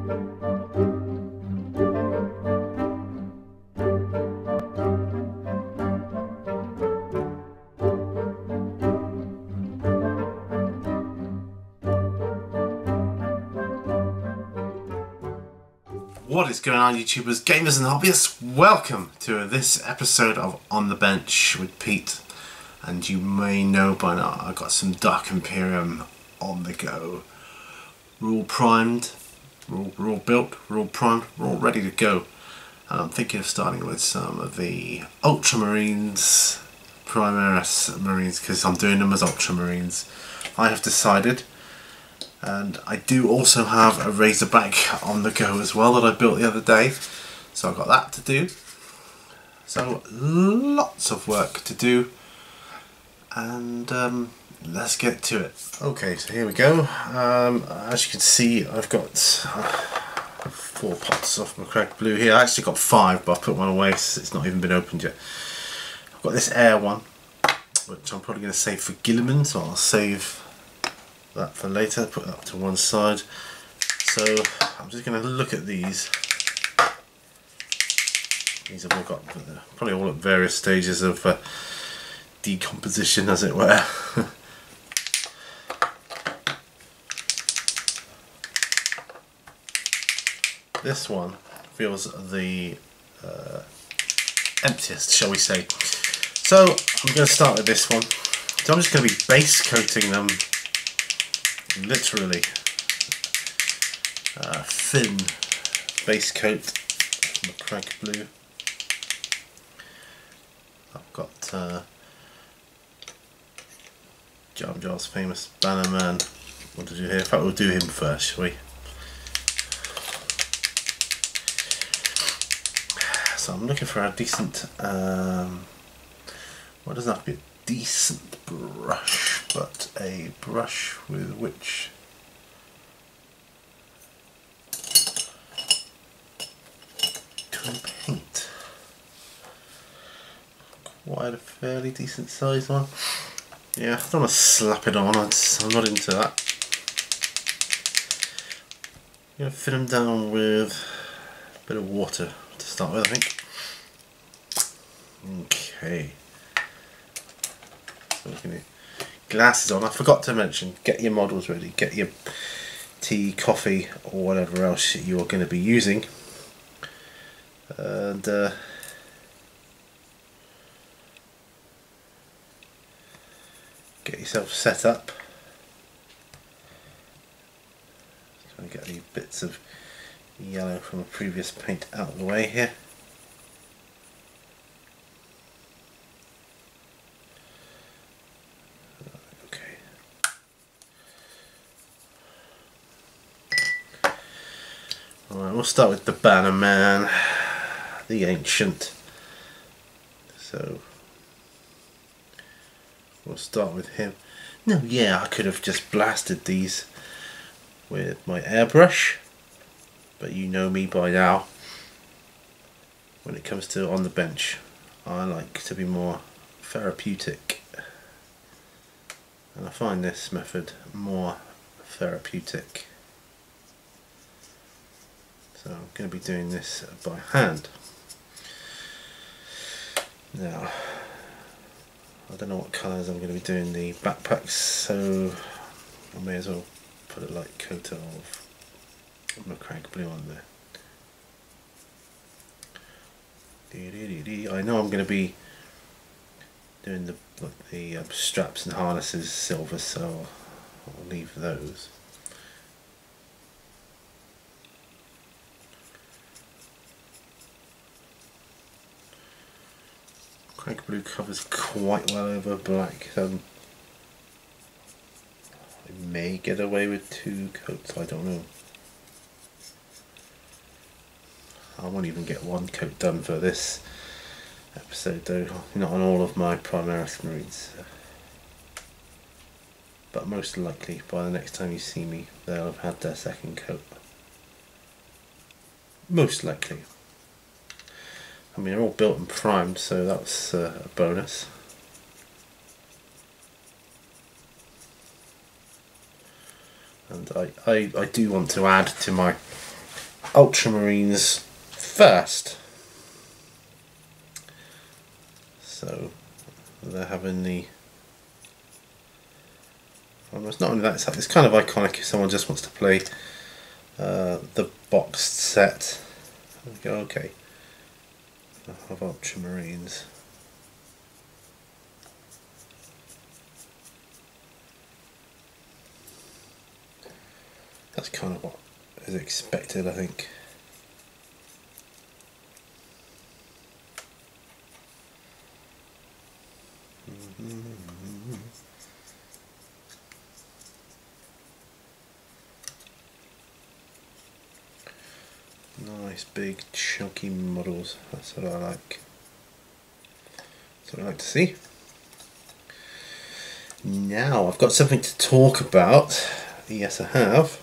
What is going on, YouTubers, gamers and hobbyists? Welcome to this episode of On the Bench with Pete. And you may know by now I've got some Dark Imperium on the go. We're all primed, we're all built, we're all primed, we're all ready to go. And I'm thinking of starting with some of the Ultramarines, Primaris Marines, because I'm doing them as Ultramarines. I have decided. And I do also have a Razorback on the go as well that I built the other day. So I've got that to do. So lots of work to do. And let's get to it. Okay, so here we go. As you can see, I've got 4 pots of my cracked blue here. I actually got 5, but I put one away so it's not even been opened yet. I've got this air one, which I'm probably going to save for Gilliman, so I'll save that for later, put that to one side. So I'm just going to look at these. These have all got, probably all at various stages of decomposition, as it were. This one feels the emptiest, shall we say. So I'm going to start with this one. So I'm just going to be base coating them. Literally thin base coat from the crank blue. I've got Jar Jar's famous Banner Man. What did you hear? In fact, we'll do him first, shall we? So I'm looking for a decent, well, it doesn't have to be a decent brush, but a brush with which to paint. Quite a fairly decent sized one. Yeah, I don't want to slap it on, I'm not into that. I'm going to fit them down with a bit of water to start with, I think. Okay. Looking at glasses on. I forgot to mention, get your models ready, get your tea, coffee or whatever else you're going to be using, and get yourself set up. Try and get these bits of yellow from a previous paint out of the way here. Alright, we'll start with the Banner Man, the Ancient. So we'll start with him. No, yeah, I could have just blasted these with my airbrush, but you know me by now. When it comes to On the Bench, I like to be more therapeutic, and I find this method more therapeutic. So I'm going to be doing this by hand. Now, I don't know what colours I'm going to be doing the backpacks, so I may as well put a light coat of my crank blue on there. I know I'm going to be doing the straps and harnesses silver, so I'll leave those. Crank blue covers quite well over black. I may get away with 2 coats, I don't know. I won't even get 1 coat done for this episode though, not on all of my Primaris Marines. But most likely by the next time you see me they'll have had their 2nd coat. Most likely. I mean, they're all built and primed, so that's a bonus. And I do want to add to my Ultramarines first. So they're having the... Well, it's not only that, it's kind of iconic if someone just wants to play the boxed set. There we go, okay. I have Ultramarines. That's kind of what is expected, I think. Nice big chunky models, that's what I like. That's what I like to see. Now I've got something to talk about. Yes, I have.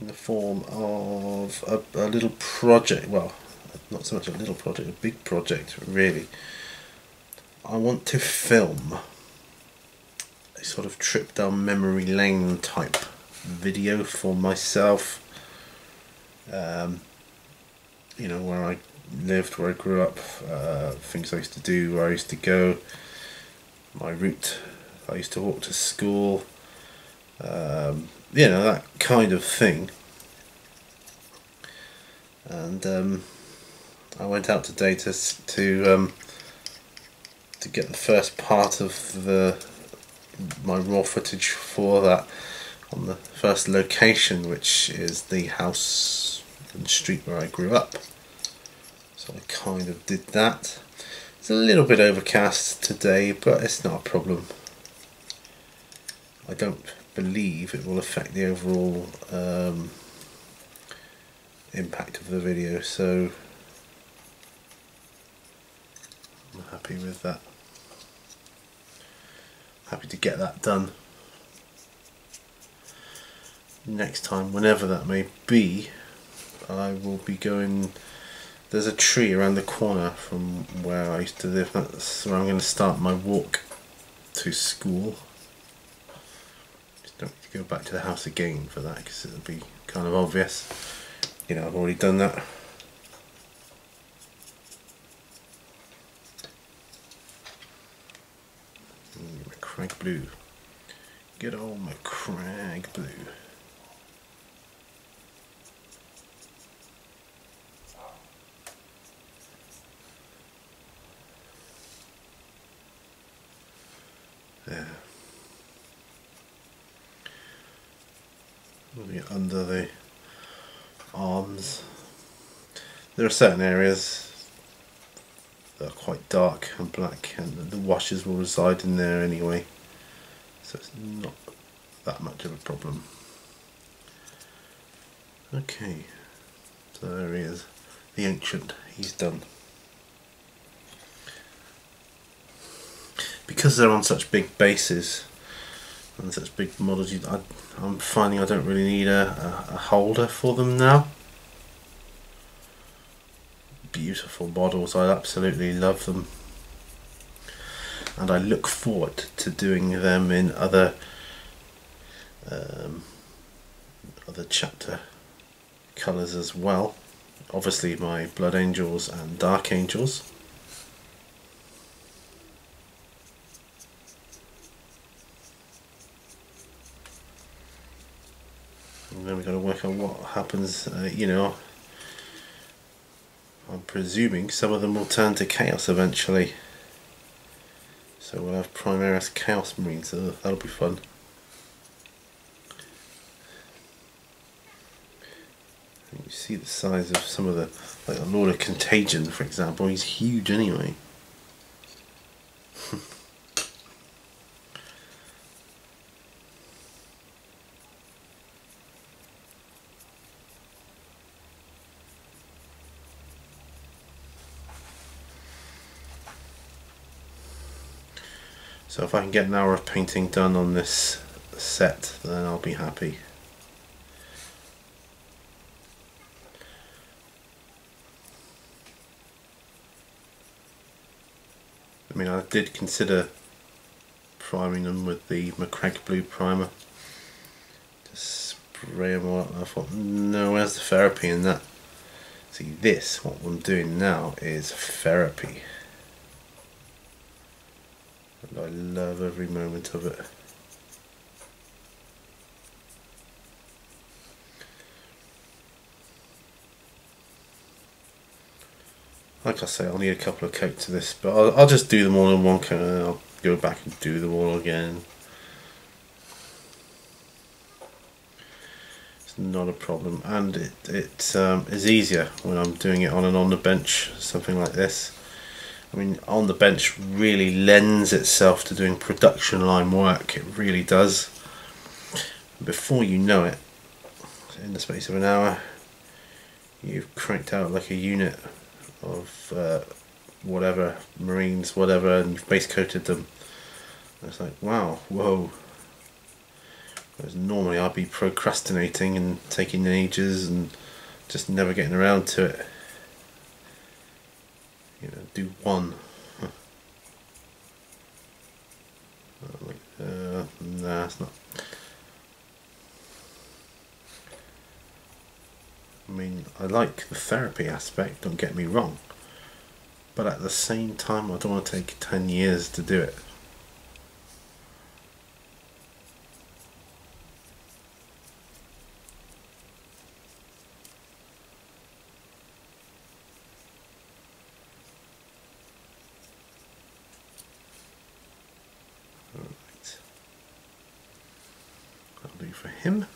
In the form of a little project. Well, not so much a little project, a big project really. I want to film a sort of trip down memory lane type video for myself. You know, where I lived, where I grew up, things I used to do, where I used to go, my route I used to walk to school, you know, that kind of thing. And I went out today to get the first part of my raw footage for that on the first location, which is the house and street where I grew up. So I kind of did that. It's a little bit overcast today, but it's not a problem. I don't believe it will affect the overall impact of the video, so I'm happy with that. Happy to get that done. Next time, whenever that may be, I will be going... There's a tree around the corner from where I used to live. That's where I'm going to start my walk to school. Just don't need to go back to the house again for that, because it'll be kind of obvious. You know, I've already done that. McCrag blue. Good old McCrag blue. There. Moving it under the arms. There are certain areas that are quite dark and black, and the washes will reside in there anyway, so it's not that much of a problem. Okay, so there he is, the ancient, he's done. Because they're on such big bases and such big models, I'm finding I don't really need a holder for them now. Beautiful models, I absolutely love them, and I look forward to doing them in other chapter colours as well. Obviously my Blood Angels and Dark Angels. And then we've got to work on what happens, you know, I'm presuming some of them will turn to Chaos eventually. So we'll have Primaris Chaos Marines, so that'll be fun. And you see the size of some of the, like the Lord of Contagion for example, he's huge anyway. So if I can get an hour of painting done on this set, then I'll be happy. I mean, I did consider priming them with the McCrag Blue primer. Just frame. I thought, no, where's the therapy in that? See, this, what I'm doing now, is therapy. And I love every moment of it. Like I say, I'll need a couple of coats of this, but I'll just do them all in one coat and then I'll go back and do them all again. It's not a problem, and it is easier when I'm doing it on the bench, something like this. I mean, on the bench really lends itself to doing production line work, it really does. Before you know it, in the space of an hour, you've cranked out like a unit of whatever, Marines, whatever, and you've base coated them. And it's like, wow, whoa. Whereas normally I'd be procrastinating and taking ages and just never getting around to it. You know, do one. Nah, it's not. I mean, I like the therapy aspect, don't get me wrong, but at the same time I don't want to take 10 years to do it. Alright, that'll do for him.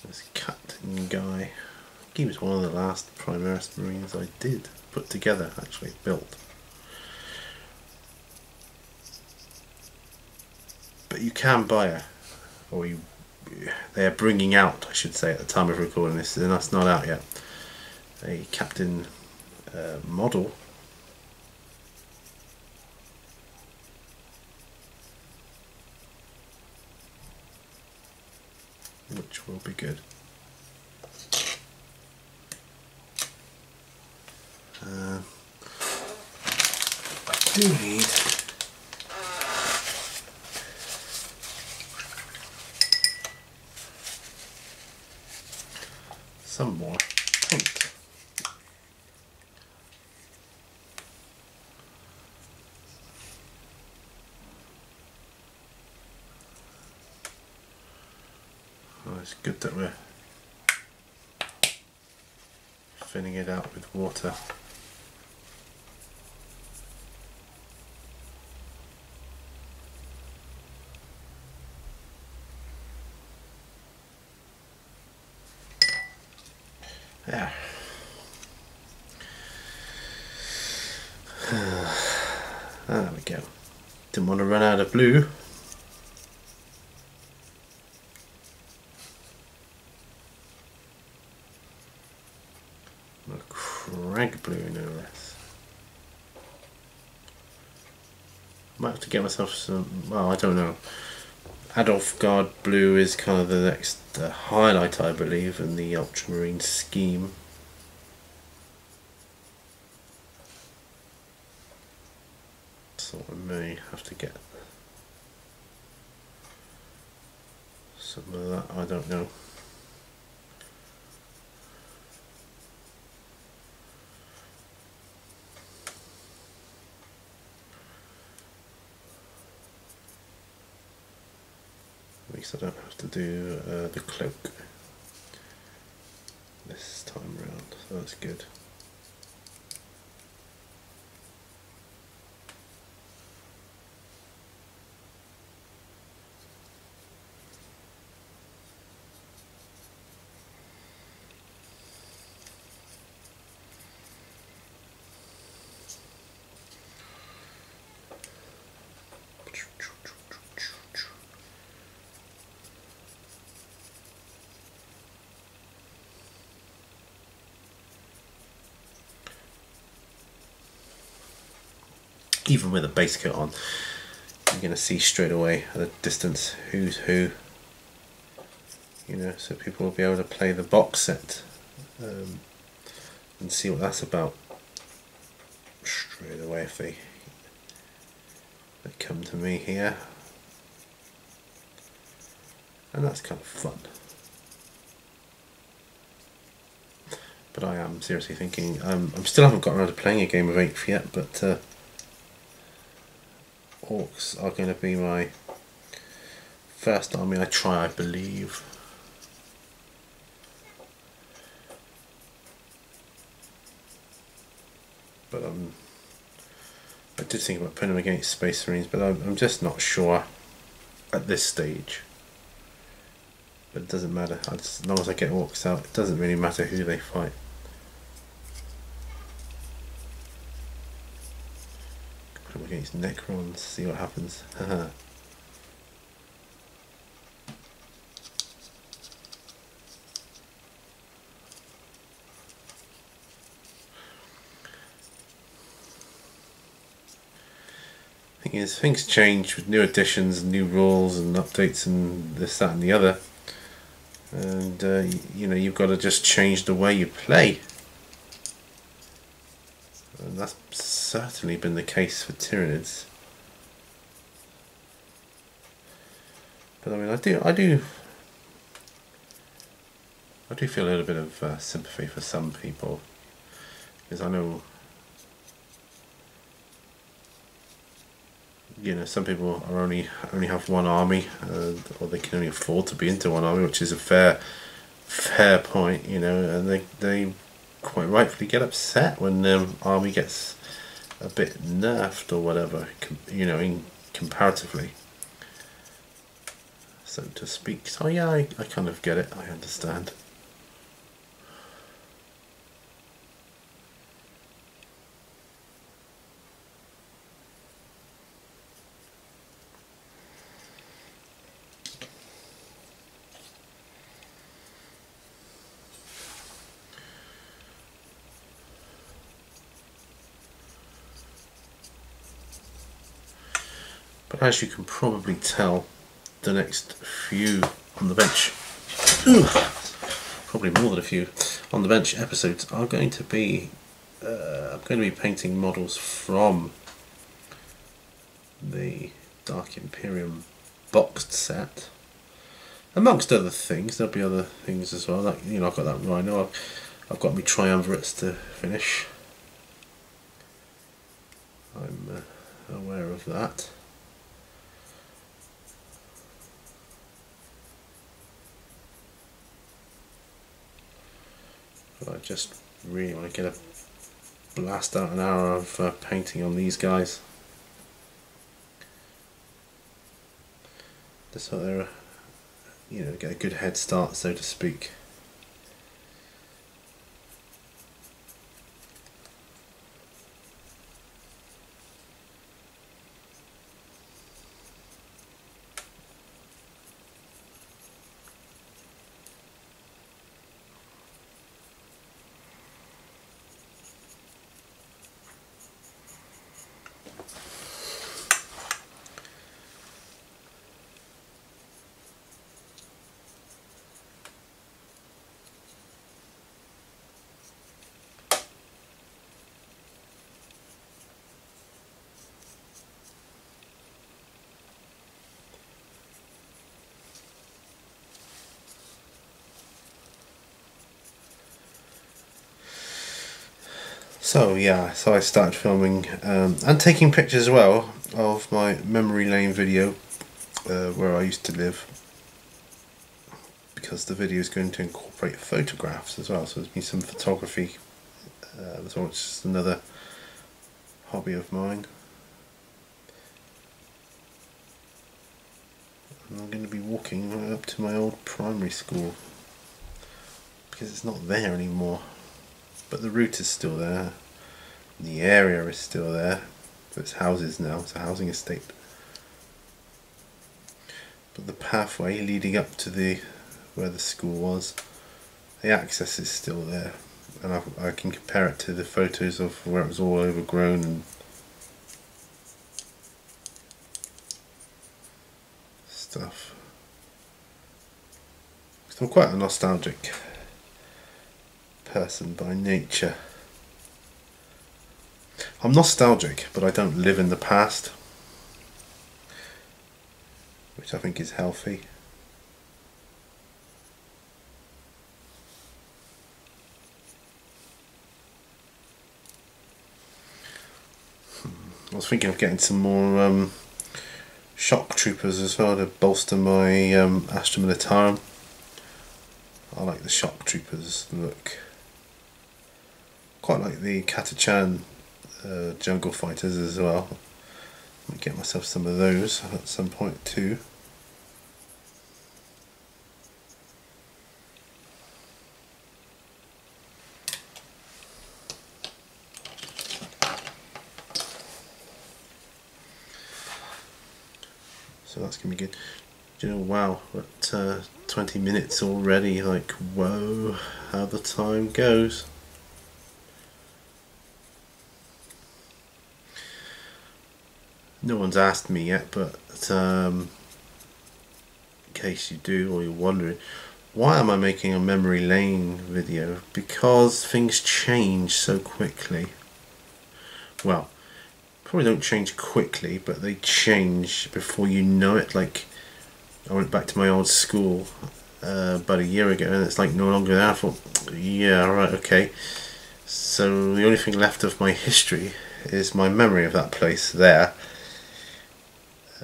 This captain guy, he was one of the last Primaris Marines I did put together, actually built. But you can buy a, or they are bringing out, I should say, at the time of recording this, and that's not out yet, a captain model. Which will be good. I do need some more paint. Oh, it's good that we're thinning it out with water. Yeah. There we go. Didn't want to run out of blue. Crag blue, no less. Might have to get myself some, well, I don't know. Adolf Guard blue is kind of the next highlight, I believe, in the Ultramarine scheme. So I may have to get some of that, I don't know. At least I don't have to do the cloak this time round, so that's good. Even with a base coat on, you're going to see straight away at a distance who's who. you know, so people will be able to play the box set and see what that's about straight away if they come to me here, and that's kind of fun. But I am seriously thinking, I still haven't gotten around to playing a game of 8th yet, but orcs are going to be my first army I try, I believe. But I did think about putting them against Space Marines, but I'm just not sure at this stage. But it doesn't matter, as long as I get orcs out, it doesn't really matter who they fight. Put them against Necrons, see what happens. Thing is, things change with new additions, new rules and updates and this, that and the other. And you know, you've got to just change the way you play. And that's certainly been the case for Tyranids. But I mean, I do feel a little bit of sympathy for some people, because I know, you know, some people are only have one army, or they can only afford to be into one army, which is a fair point, you know, and they quite rightfully get upset when their army gets a bit nerfed or whatever, you know, comparatively, so to speak. So yeah, I kind of get it, I understand. But as you can probably tell, the next few on the bench, probably more than a few on the bench episodes, are going to be I'm going to be painting models from the Dark Imperium Boxed Set, amongst other things. There'll be other things as well, like, you know, I've got that Rhino, I've got my triumvirates to finish. I'm aware of that. But I just really want to get a blast out an hour of painting on these guys. Just so they're, you know, get a good head start, so to speak. So yeah, so I started filming and taking pictures as well of my memory lane video where I used to live, because the video is going to incorporate photographs as well, so there's been some photography as well, which is another hobby of mine. And I'm going to be walking right up to my old primary school, because it's not there anymore. But the route is still there, and the area is still there. So it's houses now, it's a housing estate. But the pathway leading up to where the school was, the access is still there, and I can compare it to the photos of where it was all overgrown and stuff. I'm quite a nostalgic person by nature. I'm nostalgic, but I don't live in the past, which I think is healthy. I was thinking of getting some more shock troopers as well to bolster my Astra Militarum. I like the shock troopers look. Quite like the Katachan jungle fighters as well. I'll get myself some of those at some point too. So that's gonna be good. Do you know, wow, we're at 20 minutes already, like, whoa, how the time goes. No one's asked me yet, but in case you do or you're wondering, why am I making a memory lane video? Because things change so quickly. Well, probably don't change quickly, but they change before you know it. Like, I went back to my old school about a year ago, and it's like no longer there. I thought, yeah, right, okay. So the only thing left of my history is my memory of that place there.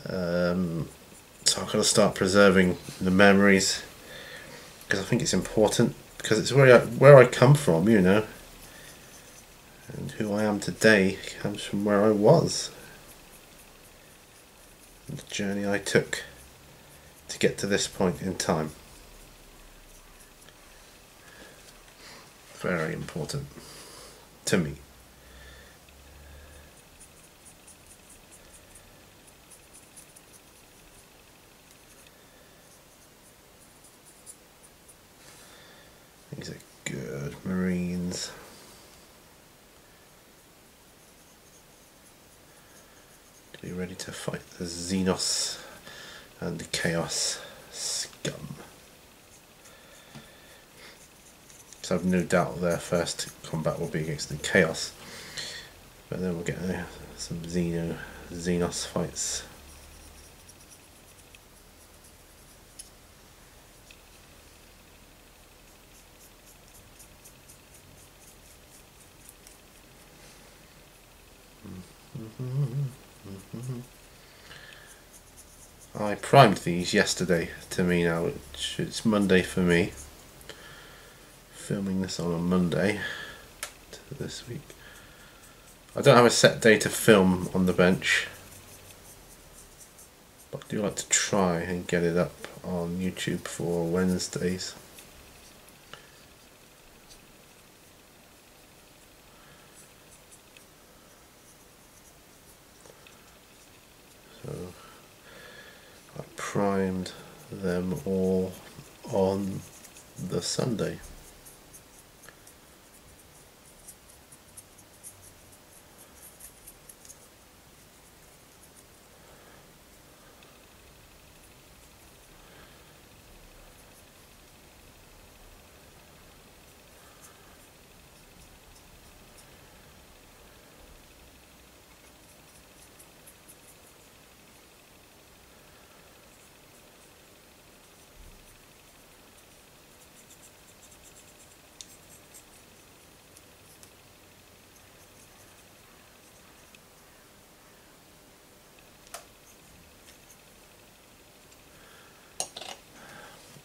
So I've got to start preserving the memories, because I think it's important, because it's where I come from, you know. And who I am today comes from where I was, and the journey I took to get to this point in time. Very important to me. These are good Marines. To be ready to fight the Xenos and the Chaos scum. So I've no doubt their first combat will be against the Chaos, but then we'll get some Xenos fights. I primed these yesterday to me now, which it's Monday for me. Filming this on a Monday to this week. I don't have a set day to film on the bench, but I do like to try and get it up on YouTube for Wednesdays. So I primed them all on the Sunday.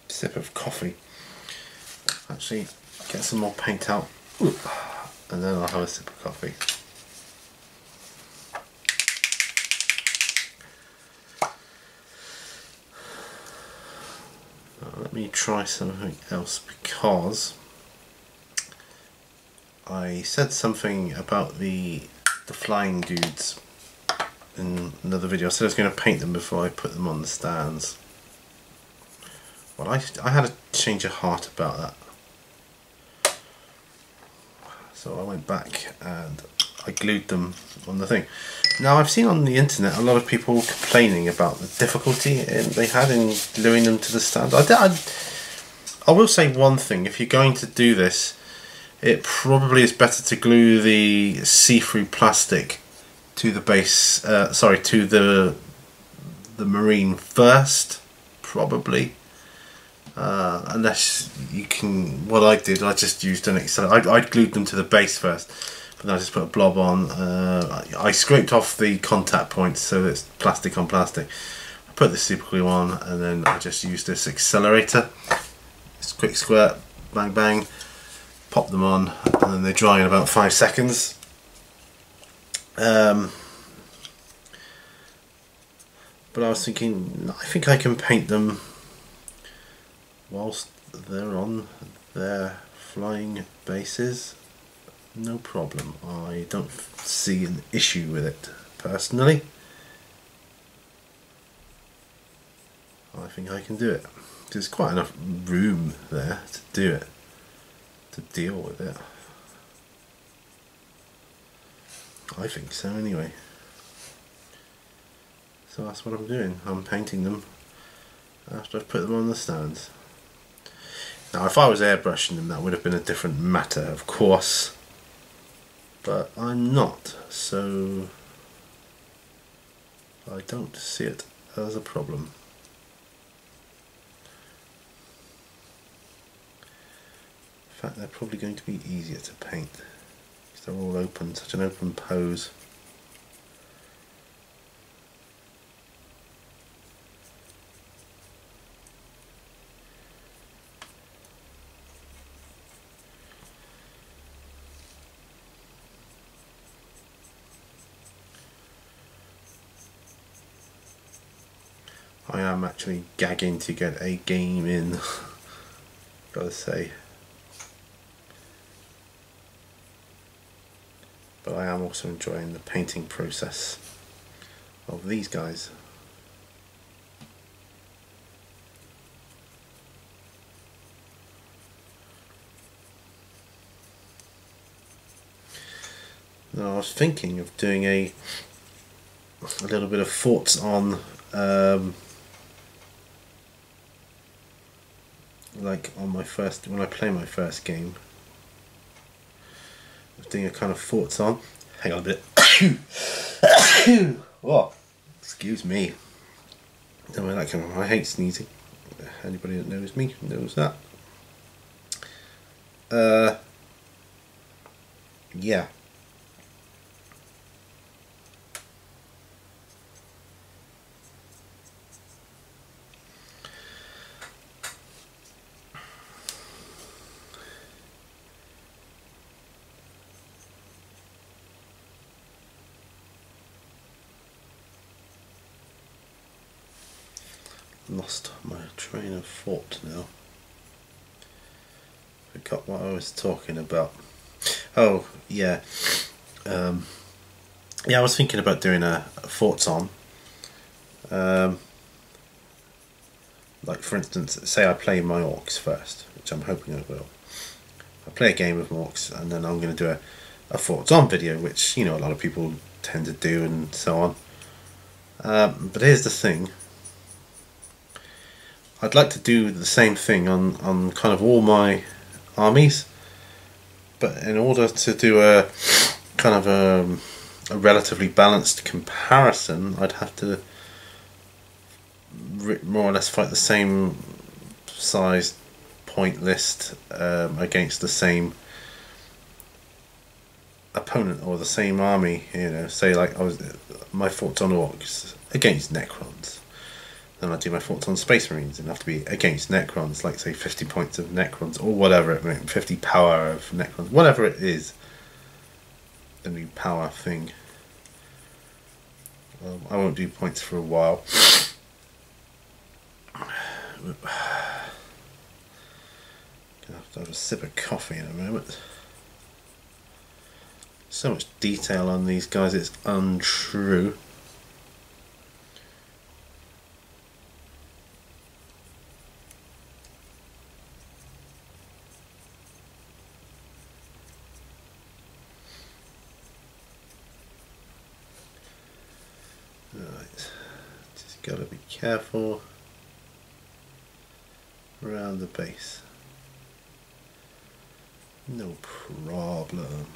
Sip of coffee. Actually, get some more paint out, and then I'll have a sip of coffee. Now, let me try something else, because I said something about the flying dudes in another video. I said I was going to paint them before I put them on the stands. Well, I had a change of heart about that. So I went back and I glued them on the thing. Now, I've seen on the internet a lot of people complaining about the difficulty they had in gluing them to the stand. I will say one thing: if you're going to do this, it probably is better to glue the see-through plastic to the base. Sorry, to the Marine first, probably. Unless you can, what I did, I just used an accelerator. I glued them to the base first, but then I just put a blob on. I scraped off the contact points so it's plastic on plastic. I put the super glue on, and then I just used this accelerator. It's a quick squirt, bang bang, pop them on, and then they dry in about 5 seconds. But I was thinking, I think I can paint them whilst they're on their flying bases, no problem. I don't see an issue with it personally. I think I can do it. There's quite enough room there to do it, to deal with it. I think so anyway. So that's what I'm doing. I'm painting them after I've put them on the stands. Now if I was airbrushing them, that would have been a different matter, of course, but I'm not, so I don't see it as a problem. In fact, they're probably going to be easier to paint because they're all open, such an open pose. I am actually gagging to get a game in, gotta say. But I am also enjoying the painting process of these guys. Now I was thinking of doing a little bit of thoughts on like on my first, when I play my first game, I was doing a kind of thoughts on, hang on a bit, oh, excuse me, don't know where that came from. I hate sneezing, anybody that knows me knows that. Yeah. Lost my train of thought now. Forgot what I was talking about. Oh yeah, yeah. I was thinking about doing a thoughts on. Like for instance, say I play my orcs first, which I'm hoping I will. I play a game of orcs, and then I'm going to do a thoughts on video, which, you know, a lot of people tend to do, and so on. But here's the thing. I'd like to do the same thing on kind of all my armies, but in order to do a kind of a relatively balanced comparison, I'd have to more or less fight the same size point list against the same opponent or the same army. You know, say like my thoughts on orcs against Necrons. Then I do my thoughts on Space Marines, and have to be against Necrons, like say 50 points of Necrons, or whatever it means, 50 power of Necrons, whatever it is, the new power thing. I won't do points for a while. Gonna have to have a sip of coffee in a moment. So much detail on these guys, it's untrue. Right, just gotta be careful around the base. No problem.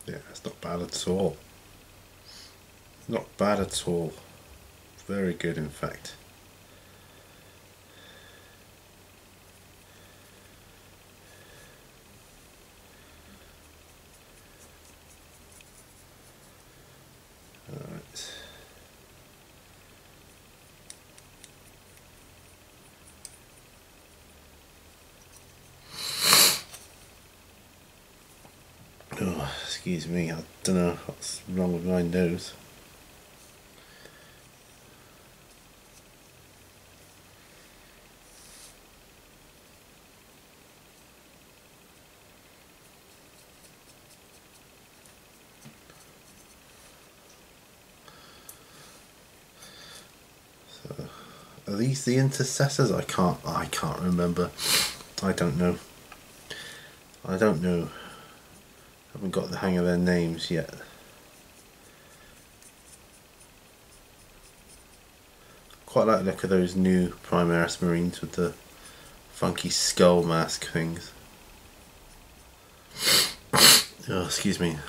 Yeah, it's not bad at all. Not bad at all. Very good, in fact. Alright. Oh, excuse me, I don't know what's wrong with my nose. So, are these the intercessors? I can't remember. I don't know. I don't know. Haven't got the hang of their names yet. Quite like the look of those new Primaris Marines with the funky skull mask things. Oh, excuse me.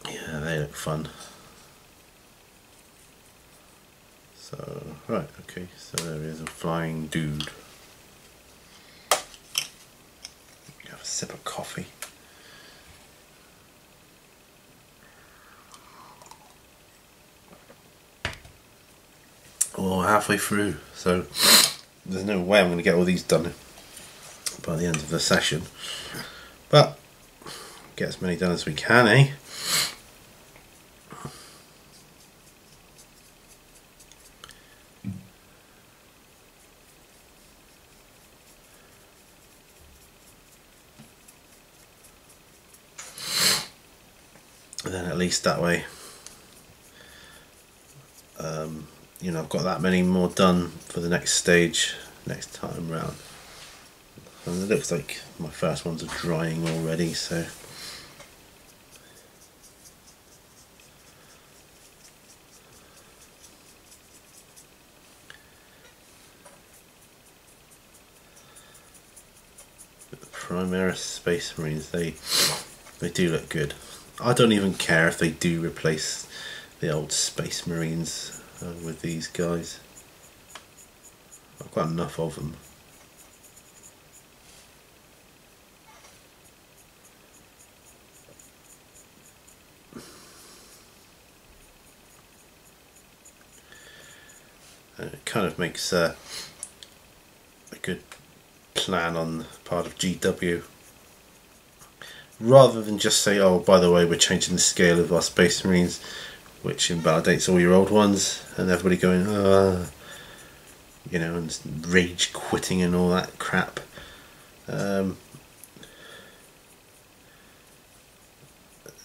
Yeah, they look fun. So, right, okay, so there is a flying dude. Have a sip of coffee. Oh, halfway through, so there's no way I'm going to get all these done by the end of the session, but get as many done as we can, eh? And then at least that way you know, I've got that many more done for the next stage next time round. And it looks like my first ones are drying already, so the Primaris Space Marines, they do look good. I don't even care if they do replace the old Space Marines with these guys. I've got enough of them. And it kind of makes a good plan on the part of GW, rather than just say, oh, by the way, we're changing the scale of our Space Marines, which invalidates all your old ones, and everybody going, you know, and rage quitting and all that crap.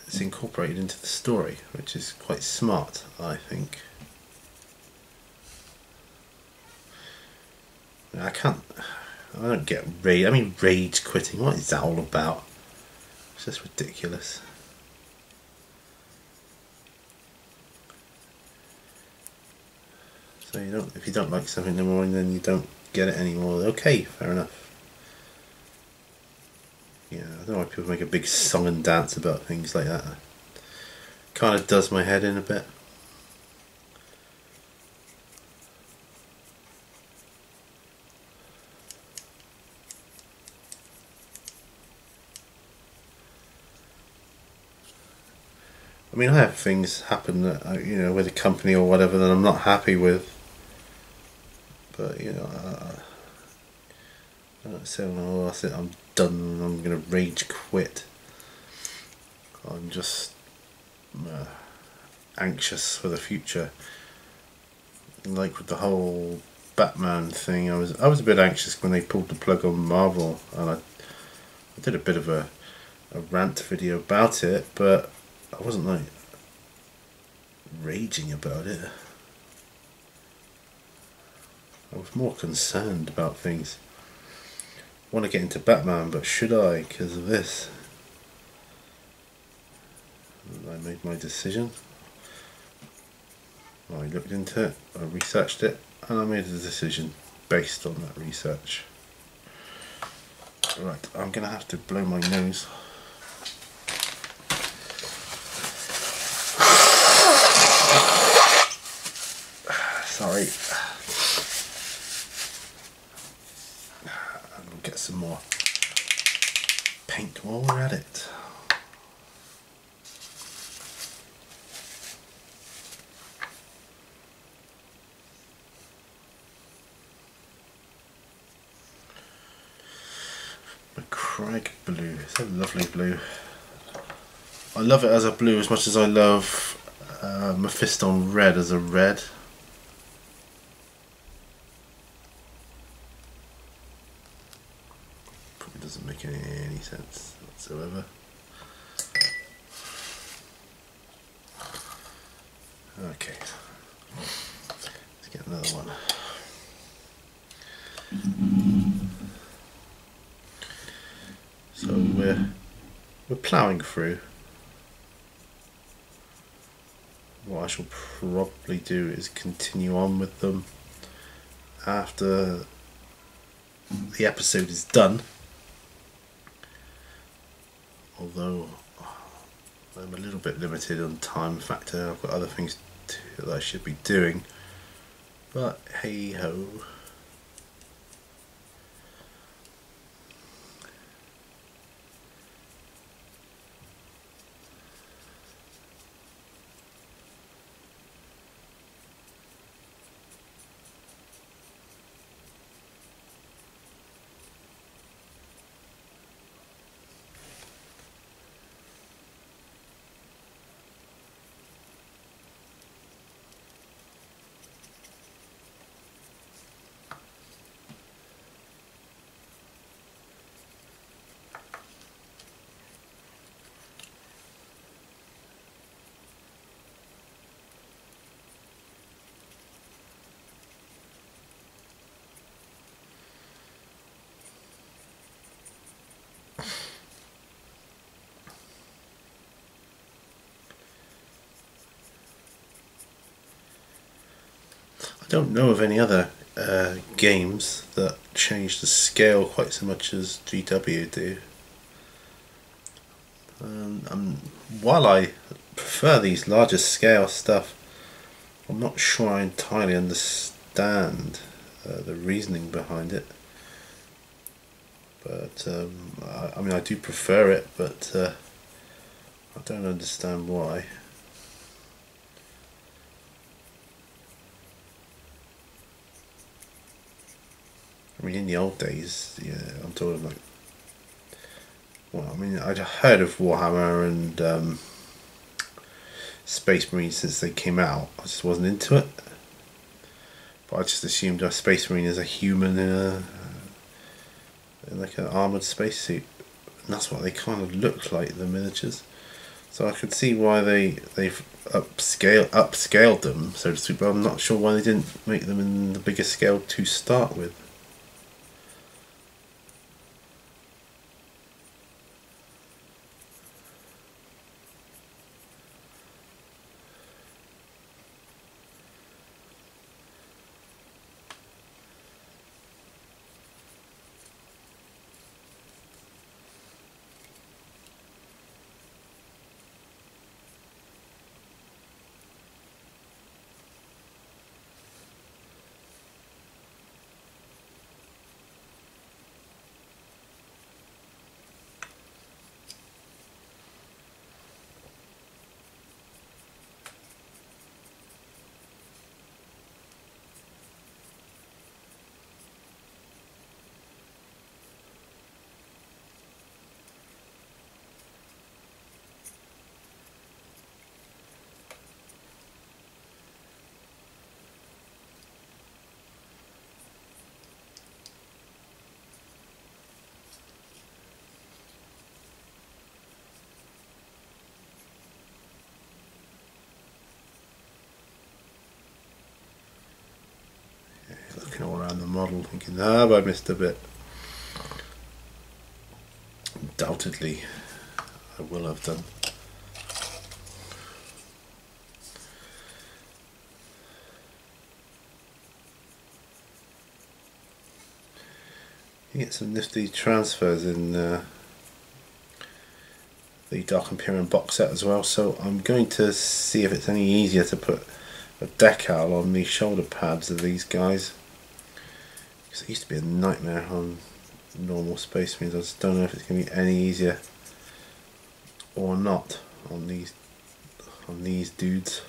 It's incorporated into the story, which is quite smart, I think. I don't get rage. I mean, rage quitting. What is that all about? It's just ridiculous. So if you don't like something anymore, then you don't get it anymore. Okay, fair enough. Yeah, I don't know why people make a big song and dance about things like that. Kind of does my head in a bit. I mean, I have things happen that, you know, with a company or whatever that I'm not happy with. But, you know, I don't say, oh, that's it, I'm done, I'm going to rage quit. I'm just anxious for the future. Like with the whole Batman thing, I was a bit anxious when they pulled the plug on Marvel, and I did a bit of a rant video about it, but I wasn't like raging about it. I was more concerned about things. I want to get into Batman, but should I because of this? I made my decision. I looked into it, I researched it, and I made a decision based on that research. Right, I'm going to have to blow my nose. Sorry. And we'll get some more paint while we're at it. Crag blue, it's a lovely blue. I love it as a blue as much as I love Mephisto red as a red. Probably doesn't make any sense whatsoever. Okay, let's get another one. So we're ploughing through. What I shall probably do is continue on with them after the episode is done. Although I'm a little bit limited on time factor, I've got other things that I should be doing. But hey ho. I don't know of any other games that change the scale quite so much as GW do. While I prefer these larger scale stuff, I'm not sure I entirely understand the reasoning behind it. But I mean, I do prefer it, but I don't understand why. I mean, in the old days, yeah, I'm talking like, well, I mean, I'd heard of Warhammer and Space Marines since they came out. I just wasn't into it. But I just assumed a Space Marine is a human in like an armoured spacesuit. And that's what they kind of looked like, the miniatures. So I could see why they've upscaled them, so to speak, but I'm not sure why they didn't make them in the bigger scale to start with. model thinking, ah, I missed a bit. Undoubtedly I will have done. You get some nifty transfers in the Dark Imperium Boxed Set as well, so I'm going to see if it's any easier to put a decal on the shoulder pads of these guys, because it used to be a nightmare on normal Space Marines. I just don't know if it's going to be any easier or not on these dudes.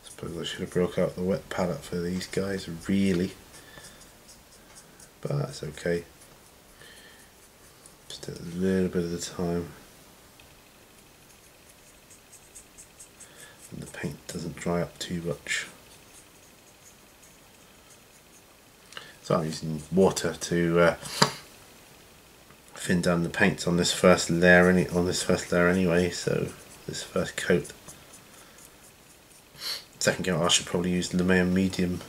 Suppose I should have broke out the wet palette for these guys, really, but that's okay. Just a little bit of the time, and the paint doesn't dry up too much. So I'm using water to thin down the paints on this first layer, anyway. So this first coat. Second coat I should probably use Lemayan medium.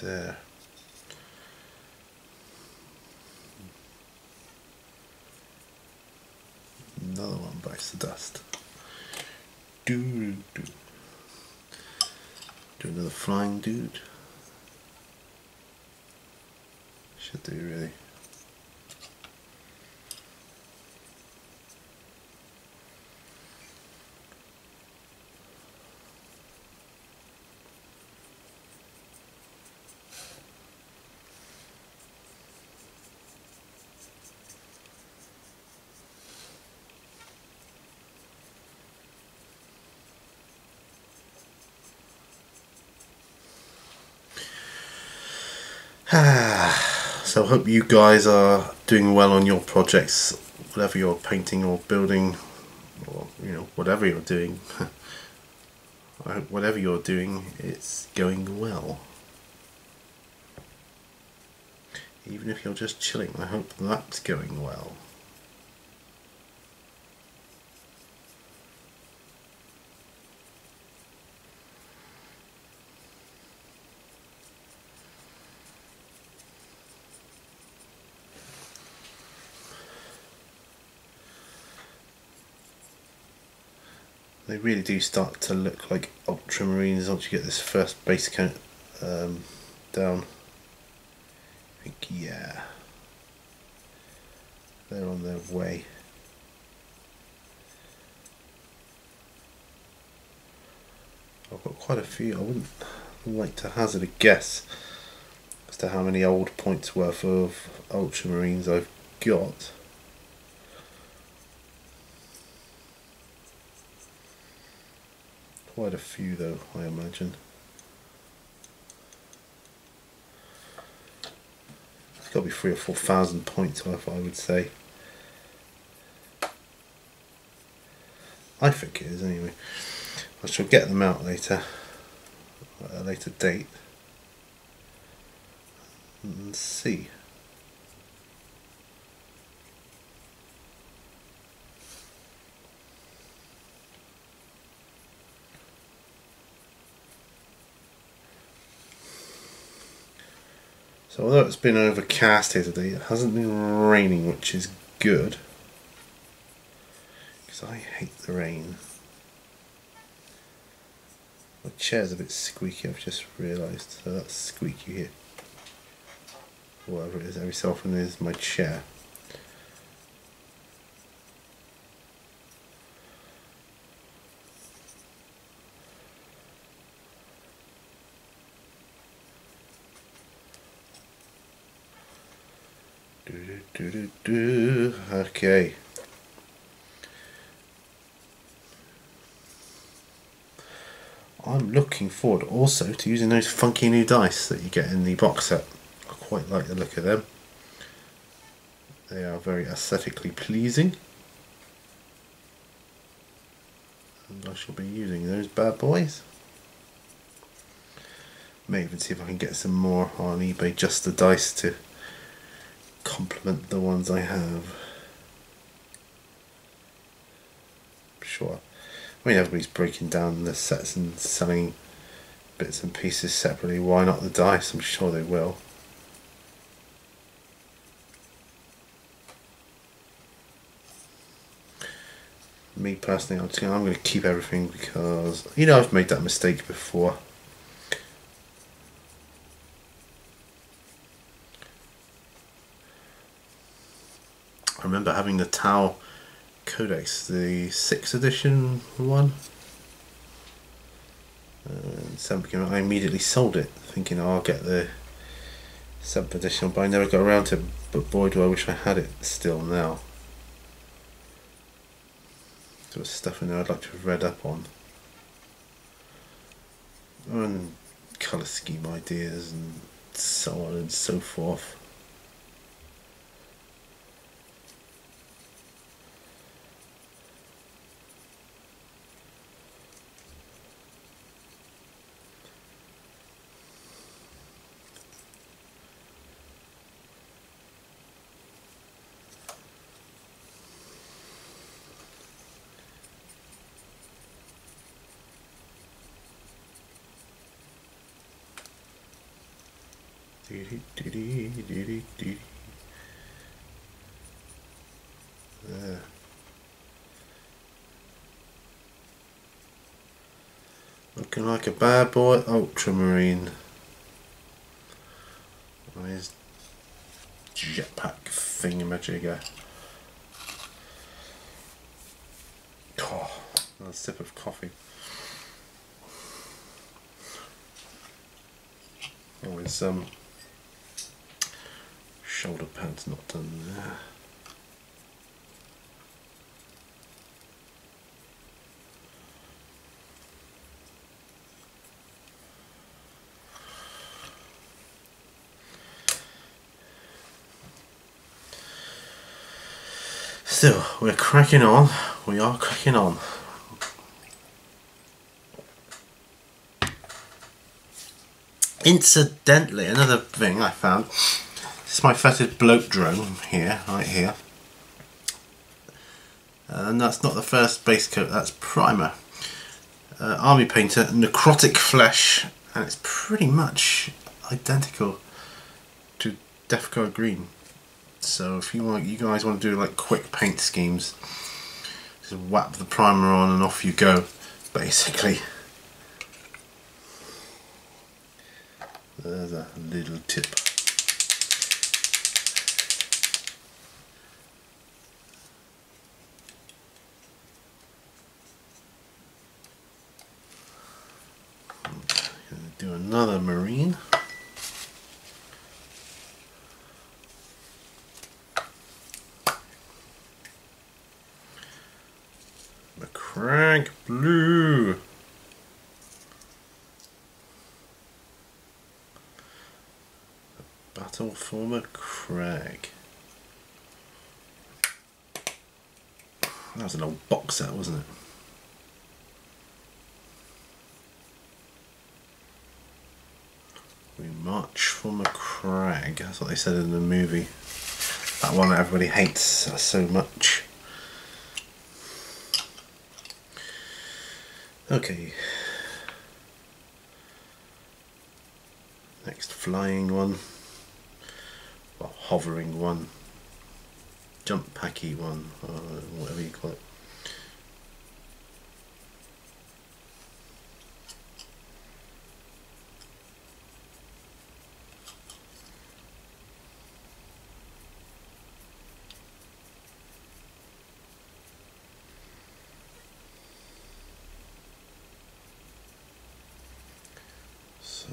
There. Another one bites the dust. Do another flying dude. Should do, really. So I hope you guys are doing well on your projects, whatever you're painting or building, or whatever you're doing. I hope whatever you're doing, it's going well. Even if you're just chilling, I hope that's going well. They really do start to look like Ultramarines once you get this first base count down. I think, yeah, they're on their way. I've got quite a few. I wouldn't like to hazard a guess as to how many old points worth of Ultramarines I've got. quite a few though, I imagine. It's got to be 3,000 or 4,000 points worth, I would say. I think it is anyway. I shall get them out later, at a later date, and see. So although it's been overcast here today, it hasn't been raining, which is good, because I hate the rain. My chair's a bit squeaky, I've just realised, so that squeak you hear, whatever it is, every so often is my chair. Okay. I'm looking forward also to using those funky new dice that you get in the box set. I quite like the look of them. They are very aesthetically pleasing. And I shall be using those bad boys. May even see if I can get some more on eBay, just the dice, to complement the ones I have. Sure. I mean, everybody's breaking down the sets and selling bits and pieces separately. Why not the dice? I'm sure they will. Me personally, I'm going to keep everything because, you know, I've made that mistake before. I remember having the Tau Codex, the 6th edition one. I immediately sold it, thinking, oh, I'll get the 7th edition, but I never got around to it. But boy, do I wish I had it still now. There was stuff in there I'd like to have read up on. And colour scheme ideas and so on and so forth. There. Looking like a bad boy Ultramarine. On his jetpack thingamajigger. Oh, another sip of coffee. Oh, his shoulder pad's not done there. Still, we're cracking on. We are cracking on. Incidentally, another thing I found. This is my fetid bloat drone here, right here. And that's not the first base coat, that's primer. Army painter, necrotic flesh, and it's pretty much identical to Defco Green. So if you guys want to do like quick paint schemes, just whap the primer on and off you go, basically. There's a little tip. I'm going to do another marine. The Crank Blue. Former Crag. That was an old box set, wasn't it? We march from a crag. That's what they said in the movie. That one that everybody hates so much. Okay. Next, flying one. Well, hovering one. Jump packy one, or whatever you call it. So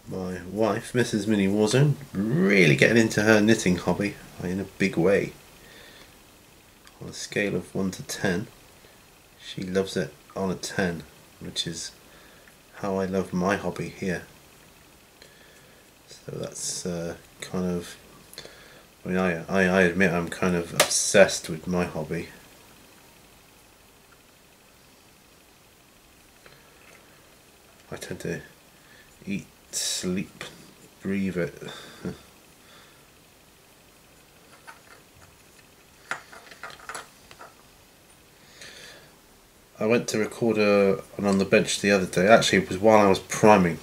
my wife, Mrs. Mini Warzone, really getting into her knitting hobby in a big way. On a scale of 1 to 10, she loves it on a 10, which is how I love my hobby here. So that's kind of, I mean, I admit I'm kind of obsessed with my hobby. I tend to eat, sleep, breathe it. I went to record an On the Bench the other day. Actually, it was while I was priming,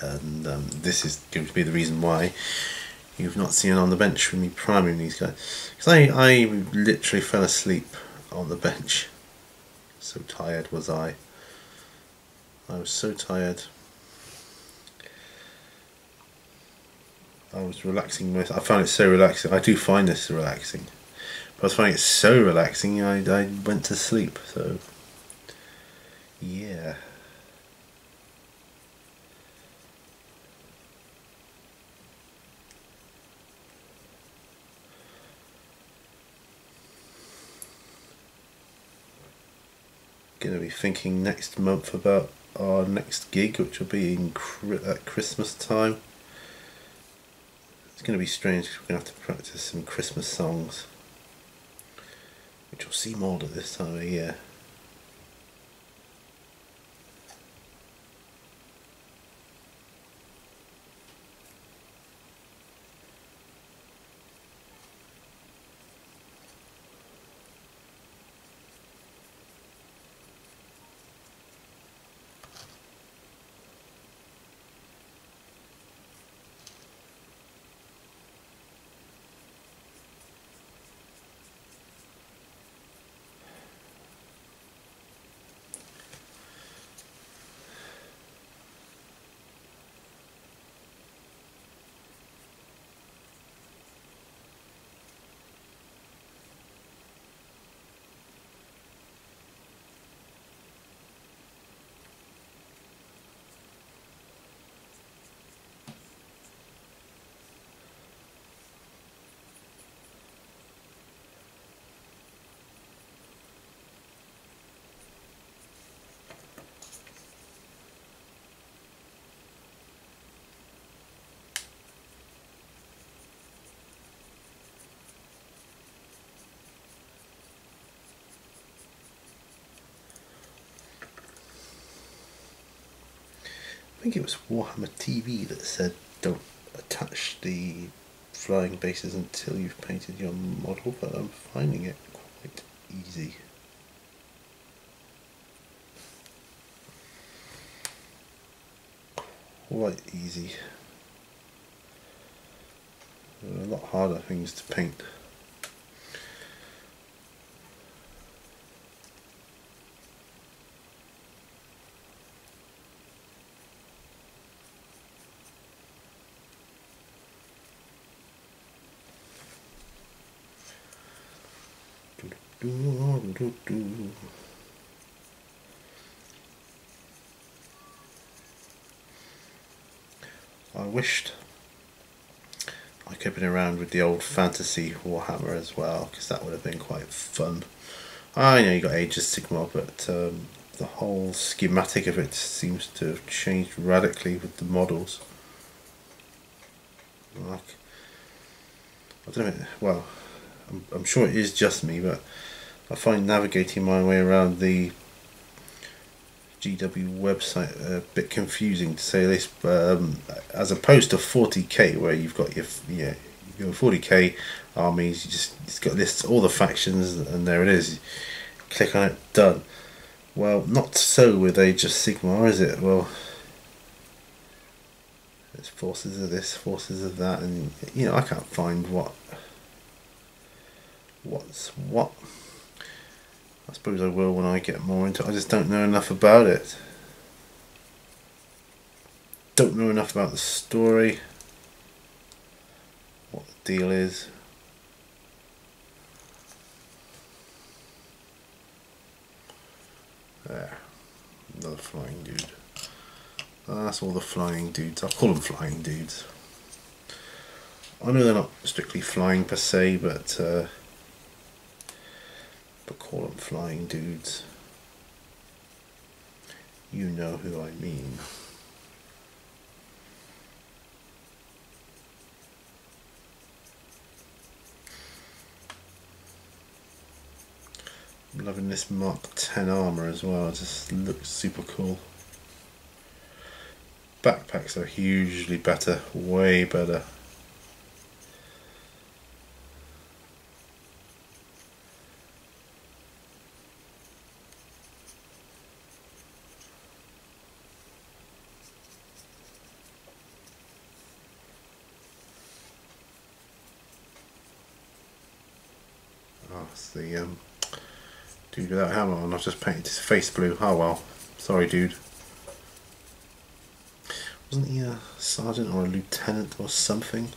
and this is going to be the reason why you've not seen On the Bench with me priming these guys. Because I literally fell asleep on the bench. So tired was I. I was so tired. I was relaxing myself. I found it so relaxing. I do find this relaxing. But I was finding it so relaxing I went to sleep. So yeah. Gonna be thinking next month about our next gig, which will be in at Christmas time. It's going to be strange because we're going to have to practice some Christmas songs, which will seem odd at this time of year. I think it was Warhammer TV that said don't attach the flying bases until you've painted your model, but I'm finding it quite easy. Quite easy. There are a lot harder things to paint. I wished I could have been around with the old fantasy Warhammer as well, because that would have been quite fun. I know you got Age of Sigmar, but the whole schematic of it seems to have changed radically with the models. Like, I don't know, well, I'm sure it is just me, but I find navigating my way around the GW website a bit confusing, to say this, as opposed to 40k where you've got your, you go 40k armies, it's got lists all the factions and there it is, you click on it, done. Well, not so with Age of Sigmar, is it? Well, there's forces of this, forces of that, and you know, I can't find what's what. I suppose I will when I get more into it. I just don't know enough about it. Don't know enough about the story, what the deal is. There, another flying dude. That's all the flying dudes. I'll call them flying dudes. I know they're not strictly flying per se, but call them flying dudes. You know who I mean. I'm loving this Mark 10 armor as well. It just looks super cool. Backpacks are hugely better, way better. Oh, it's the dude without helmet on. I've just painted his face blue. Oh well, sorry dude. Wasn't he a sergeant or a lieutenant or something?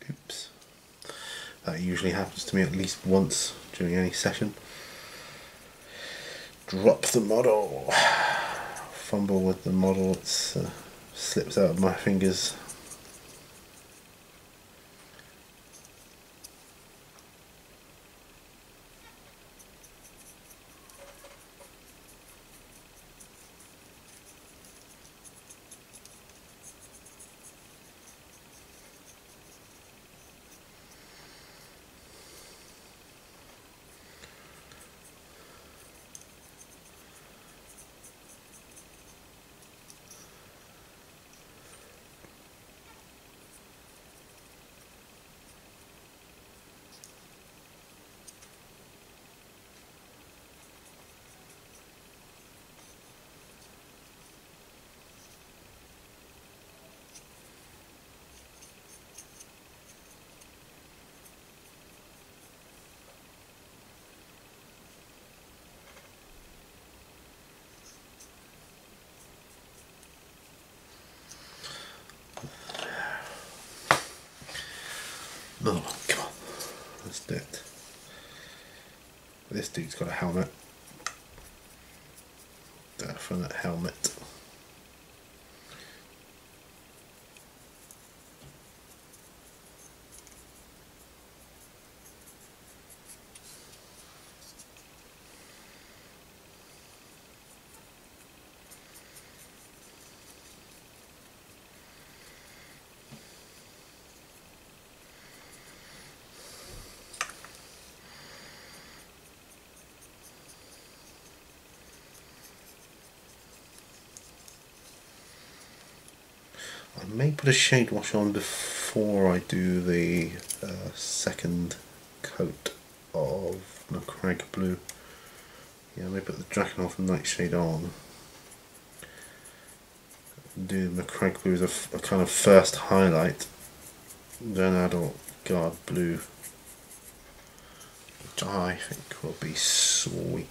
Oops. That usually happens to me at least once during any session. Drop the model. Fumble with the model, it slips out of my fingers. Oh, come on. Let's do it. This dude's got a helmet. Definite helmet. I may put a shade wash on before I do the second coat of Macragge Blue. Yeah, I may put the Drakenhof Nightshade on. Do Macragge Blue as a kind of first highlight. Then Adult Guard Blue, which I think will be sweet.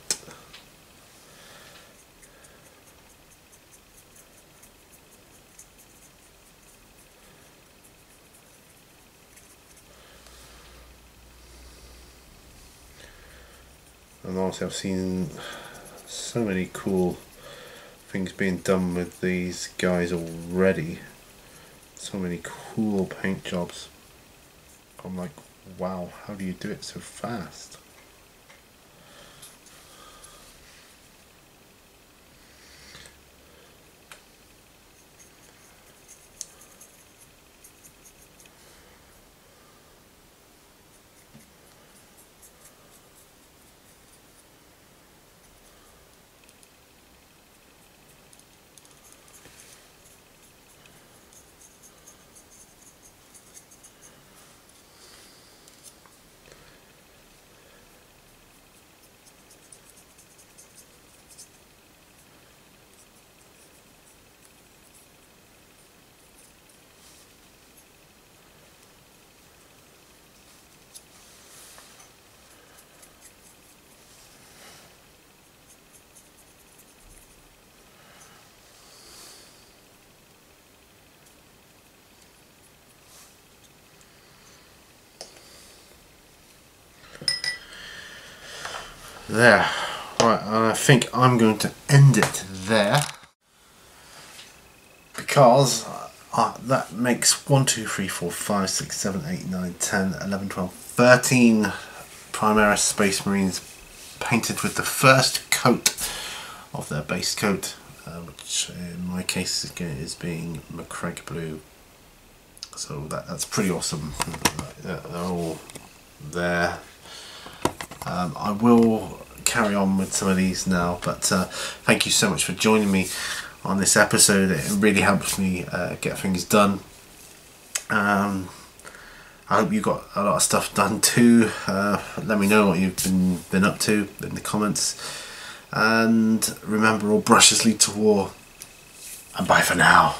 And honestly, I've seen so many cool things being done with these guys already. So many cool paint jobs. I'm like, wow, how do you do it so fast? There. Right, I think I'm going to end it there, because that makes 1, 2, 3, 4, 5, 6, 7, 8, 9, 10, 11, 12, 13 Primaris Space Marines painted with the first coat of their base coat, which in my case is being McCraig Blue. So that's pretty awesome. They're all there. I will carry on with some of these now, but thank you so much for joining me on this episode. It really helps me get things done. I hope you got a lot of stuff done too. Let me know what you've been up to in the comments, and remember, all brushes lead to war, and bye for now.